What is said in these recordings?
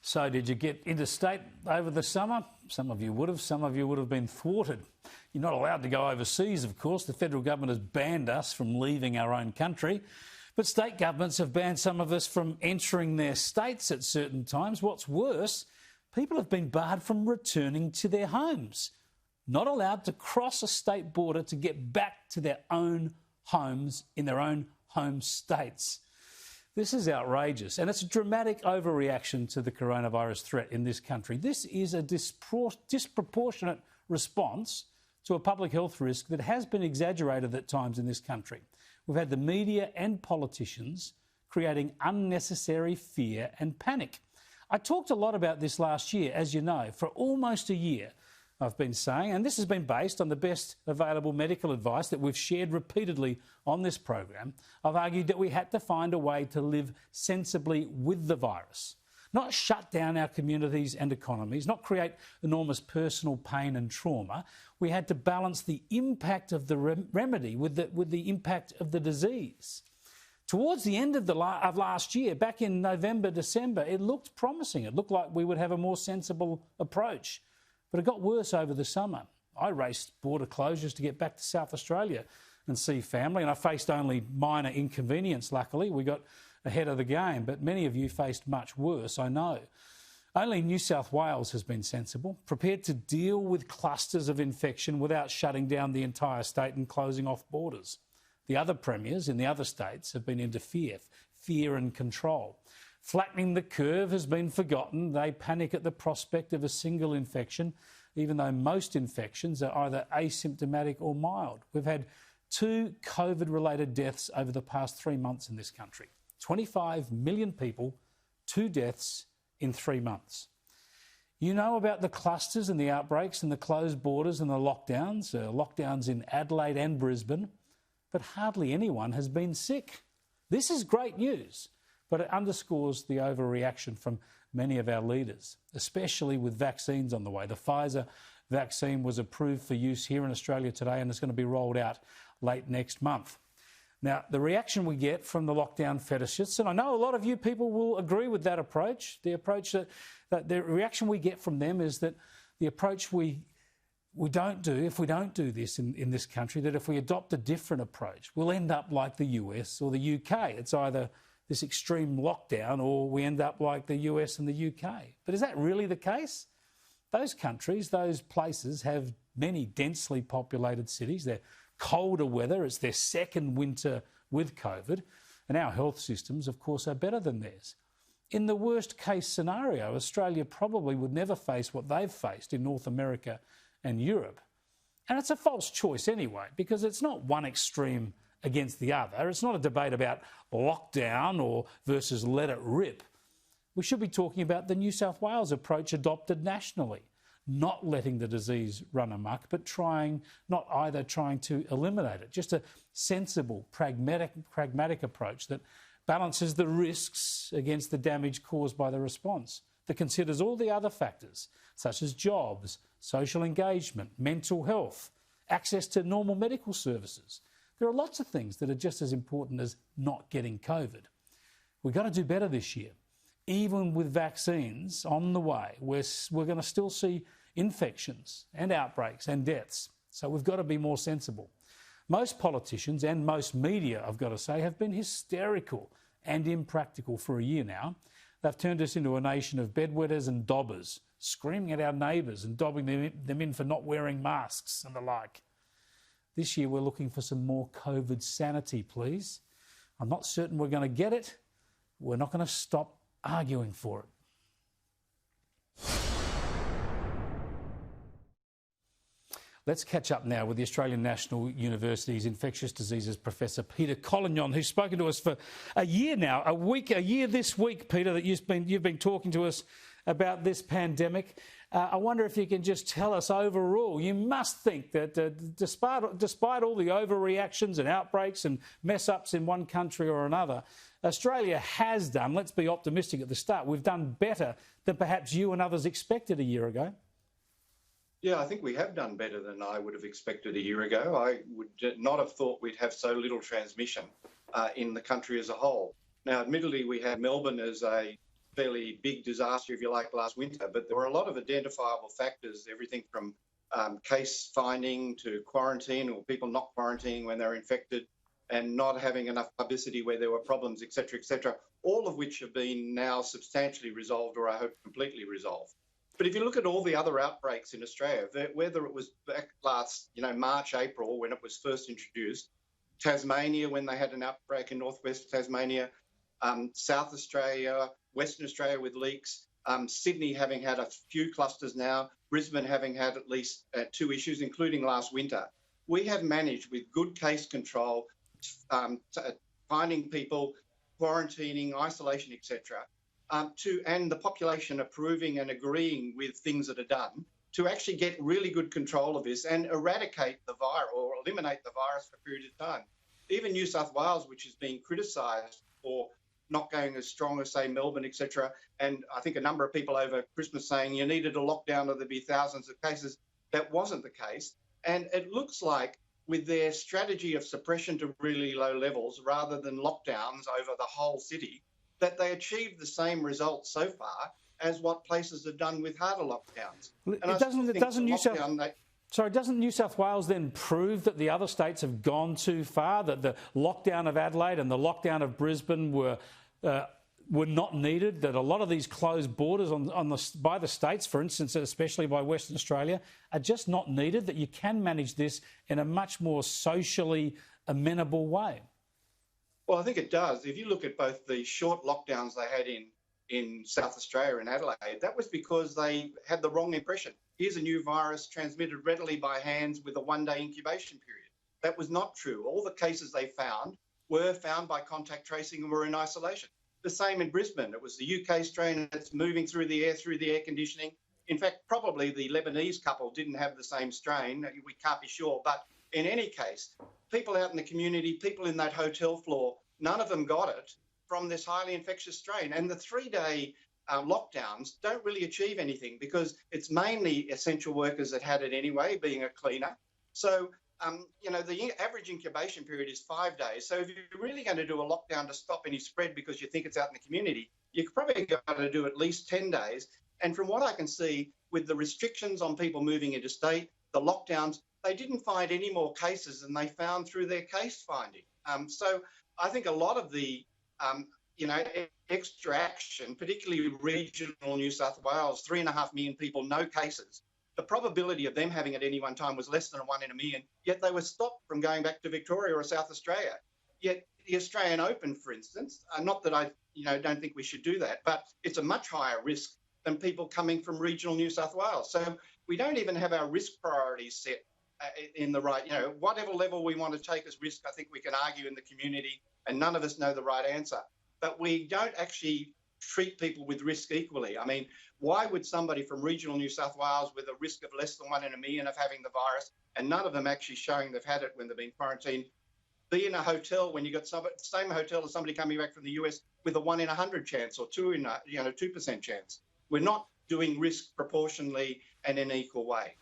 So did you get interstate over the summer? Some of you would have. Some of you would have been thwarted. You're not allowed to go overseas, of course. The federal government has banned us from leaving our own country. But state governments have banned some of us from entering their states at certain times. What's worse, people have been barred from returning to their homes. Not allowed to cross a state border to get back to their own homes in their own home states. This is outrageous, and it's a dramatic overreaction to the coronavirus threat in this country. This is a disproportionate response to a public health risk that has been exaggerated at times in this country. We've had the media and politicians creating unnecessary fear and panic. I talked a lot about this last year, as you know, for almost a year. I've been saying, and this has been based on the best available medical advice that we've shared repeatedly on this program. I've argued that we had to find a way to live sensibly with the virus, not shut down our communities and economies, not create enormous personal pain and trauma. We had to balance the impact of the remedy with the impact of the disease. Towards the end of last year, back in November, December, it looked promising. It looked like we would have a more sensible approach. But it got worse over the summer. I raced border closures to get back to South Australia and see family, and I faced only minor inconvenience, luckily. We got ahead of the game, but many of you faced much worse, I know. Only New South Wales has been sensible, prepared to deal with clusters of infection without shutting down the entire state and closing off borders. The other premiers in the other states have been into fear and control. Flattening the curve has been forgotten. They panic at the prospect of a single infection, even though most infections are either asymptomatic or mild. We've had 2 COVID-related deaths over the past 3 months in this country. 25 million people, 2 deaths in 3 months. You know about the clusters and the outbreaks and the closed borders and the lockdowns in Adelaide and Brisbane, but hardly anyone has been sick. This is great news. But it underscores the overreaction from many of our leaders, especially with vaccines on the way. The Pfizer vaccine was approved for use here in Australia today and is going to be rolled out late next month. Now, the reaction we get from the lockdown fetishists, and I know a lot of you people will agree with that approach, the reaction we get from them is that the approach we don't do, if we don't do this in this country, that if we adopt a different approach, we'll end up like the US or the UK. It's either this extreme lockdown or we end up like the US and the UK. But is that really the case? Those countries, those places have many densely populated cities. They're colder weather. It's their second winter with COVID. And our health systems, of course, are better than theirs. In the worst case scenario, Australia probably would never face what they've faced in North America and Europe. And it's a false choice anyway, because it's not one extreme against the other. It's not a debate about lockdown or versus let it rip. We should be talking about the New South Wales approach adopted nationally, not letting the disease run amok, but not either trying to eliminate it. Just a sensible, pragmatic approach that balances the risks against the damage caused by the response, that considers all the other factors, such as jobs, social engagement, mental health, access to normal medical services. There are lots of things that are just as important as not getting COVID. We've got to do better this year. Even with vaccines on the way, we're going to still see infections and outbreaks and deaths. So we've got to be more sensible. Most politicians and most media, I've got to say, have been hysterical and impractical for a year now. They've turned us into a nation of bedwetters and dobbers, screaming at our neighbours and dobbing them in for not wearing masks and the like. This year, we're looking for some more COVID sanity, please. I'm not certain we're going to get it. We're not going to stop arguing for it. Let's catch up now with the Australian National University's infectious diseases Professor Peter Collignon, who's spoken to us for a year now, a year this week, Peter, that you've been talking to us about this pandemic. I wonder if you can just tell us overall, you must think that despite all the overreactions and outbreaks and mess-ups in one country or another, Australia has done, let's be optimistic at the start, we've done better than perhaps you and others expected a year ago. Yeah, I think we have done better than I would have expected a year ago. I would not have thought we'd have so little transmission in the country as a whole. Now, admittedly, we had Melbourne as a fairly big disaster, if you like, last winter, but there were a lot of identifiable factors, everything from case finding to quarantine, or people not quarantining when they're infected and not having enough publicity where there were problems, etc., all of which have been now substantially resolved, or I hope completely resolved. But if you look at all the other outbreaks in Australia, whether it was back last, March, April, when it was first introduced, Tasmania, when they had an outbreak in northwest Tasmania, South Australia, Western Australia with leaks, Sydney having had a few clusters now, Brisbane having had at least 2 issues, including last winter. We have managed with good case control, finding people, quarantining, isolation, etc., and the population approving and agreeing with things that are done, to actually get really good control of this and eradicate the virus or eliminate the virus for a period of time. Even New South Wales, which is being criticised for not going as strong as, say, Melbourne, etc., and I think a number of people over Christmas saying you needed a lockdown or there'd be thousands of cases. That wasn't the case. And it looks like with their strategy of suppression to really low levels rather than lockdowns over the whole city, that they achieved the same results so far as what places have done with harder lockdowns. Doesn't New South Wales then prove that the other states have gone too far, that the lockdown of Adelaide and the lockdown of Brisbane were not needed, that a lot of these closed borders by the states, for instance, especially by Western Australia, are just not needed, that you can manage this in a much more socially amenable way? Well, I think it does. If you look at both the short lockdowns they had in South Australia and Adelaide, that was because they had the wrong impression. Here's a new virus transmitted readily by hands with a 1-day incubation period. That was not true. All the cases they found were found by contact tracing and were in isolation. The same in Brisbane. It was the UK strain that's moving through the air conditioning. In fact, probably the Lebanese couple didn't have the same strain. We can't be sure. But in any case, people out in the community, people in that hotel floor, none of them got it from this highly infectious strain. And the 3-day lockdowns don't really achieve anything because it's mainly essential workers that had it anyway, being a cleaner. So, the average incubation period is 5 days. So if you're really going to do a lockdown to stop any spread because you think it's out in the community, you've probably got to do at least 10 days. And from what I can see, with the restrictions on people moving interstate, the lockdowns, they didn't find any more cases than they found through their case finding. So I think a lot of the extra action, particularly regional New South Wales, 3.5 million people, no cases. The probability of them having at any one time was less than 1 in a million, yet they were stopped from going back to Victoria or South Australia. Yet the Australian Open, for instance, not that I don't think we should do that, but it's a much higher risk than people coming from regional New South Wales. So we don't even have our risk priorities set in the right, whatever level we want to take as risk, I think we can argue in the community, and none of us know the right answer. But we don't actually treat people with risk equally. I mean, why would somebody from regional New South Wales with a risk of less than 1 in a million of having the virus, and none of them actually showing they've had it when they've been quarantined, be in a hotel when you got the same hotel as somebody coming back from the US with a 1 in 100 chance or 2% chance? We're not doing risk proportionally and in an equal way.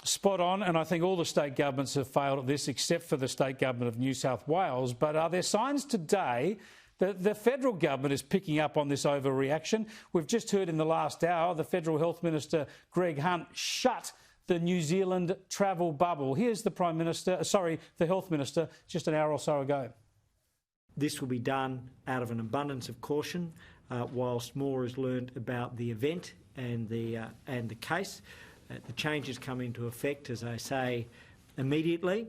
Spot on, and I think all the state governments have failed at this except for the state government of New South Wales. But are there signs today that the federal government is picking up on this overreaction? We've just heard in the last hour the Federal Health Minister, Greg Hunt, shut the New Zealand travel bubble. Here's the the Health Minister just an hour or so ago. This will be done out of an abundance of caution, whilst more is learned about the event and the case. The changes come into effect, as I say, immediately.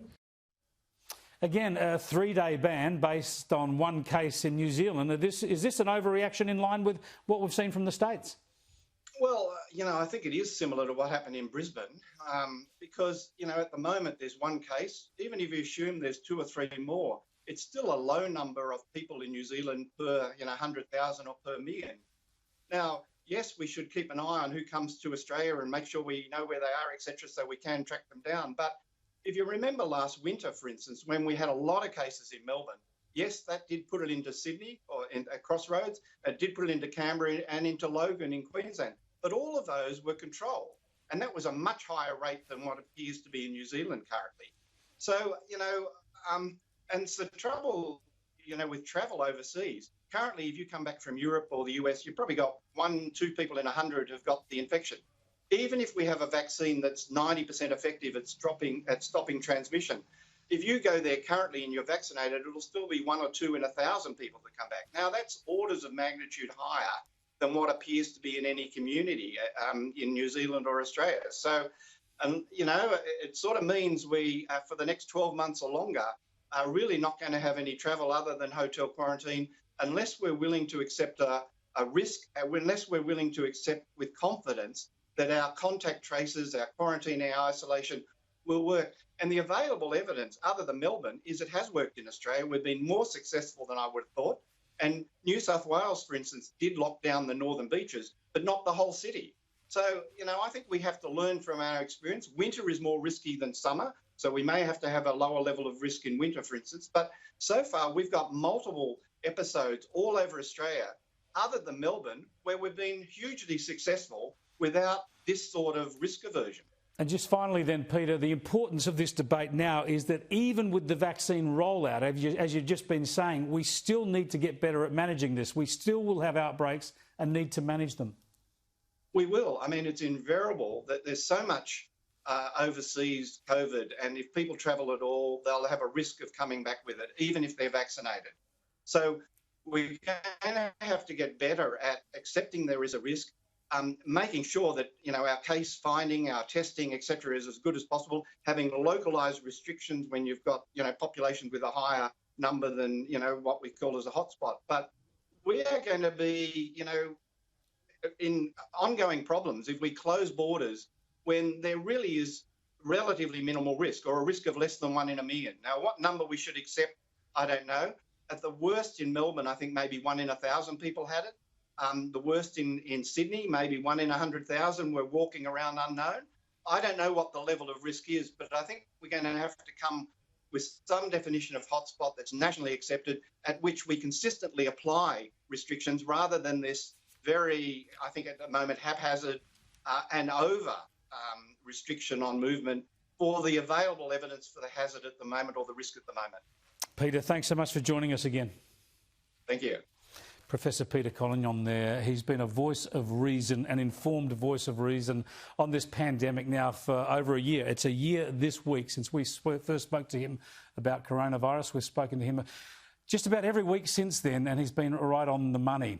Again, a 3-day ban based on one case in New Zealand. Is this an overreaction in line with what we've seen from the States? Well, I think it is similar to what happened in Brisbane because, at the moment there's one case. Even if you assume there's 2 or 3 more, it's still a low number of people in New Zealand per 100,000 or per million. Now, yes, we should keep an eye on who comes to Australia and make sure we know where they are, etc., so we can track them down. But if you remember last winter, for instance, when we had a lot of cases in Melbourne, yes, that did put it into Sydney or at Crossroads. It did put it into Canberra and into Logan in Queensland. But all of those were controlled. And that was a much higher rate than what appears to be in New Zealand currently. So, and it's the trouble, with travel overseas. currently, if you come back from Europe or the US, you've probably got 1, 2 people in 100 who've got the infection. Even if we have a vaccine that's 90% effective at stopping transmission, if you go there currently and you're vaccinated, it'll still be 1 or 2 in 1,000 people that come back. Now, that's orders of magnitude higher than what appears to be in any community in New Zealand or Australia. So, it sort of means we, for the next 12 months or longer, are really not going to have any travel other than hotel quarantine unless we're willing to accept a risk, unless we're willing to accept with confidence that our contact traces, our quarantine, our isolation will work. And the available evidence, other than Melbourne, is it has worked in Australia. We've been more successful than I would have thought. And New South Wales, for instance, did lock down the northern beaches, but not the whole city. So, I think we have to learn from our experience. Winter is more risky than summer, so we may have to have a lower level of risk in winter, for instance. But so far, we've got multiple episodes all over Australia, other than Melbourne, where we've been hugely successful without this sort of risk aversion. And just finally then, Peter, the importance of this debate now is that even with the vaccine rollout, as you've just been saying, we still need to get better at managing this. We still will have outbreaks and need to manage them. We will. I mean, it's invariable that there's so much overseas COVID, and if people travel at all, they'll have a risk of coming back with it, even if they're vaccinated. So we're going to have to get better at accepting there is a risk, making sure that, our case finding, our testing, etc., is as good as possible, having localised restrictions when you've got, populations with a higher number than, what we call as a hotspot. But we are going to be, in ongoing problems if we close borders when there really is relatively minimal risk, or a risk of less than 1 in a million. Now, what number we should accept, I don't know. At the worst in Melbourne, I think maybe 1 in 1,000 people had it. The worst in Sydney, maybe 1 in 100,000 were walking around unknown. I don't know what the level of risk is, but I think we're going to have to come with some definition of hotspot that's nationally accepted, at which we consistently apply restrictions rather than this very, I think at the moment, haphazard and over restriction on movement for the available evidence for the hazard at the moment or the risk at the moment. Peter, thanks so much for joining us again. Thank you. Professor Peter Collignon there. He's been a voice of reason, an informed voice of reason on this pandemic now for over a year. It's a year this week since we first spoke to him about coronavirus. We've spoken to him just about every week since then, and he's been right on the money.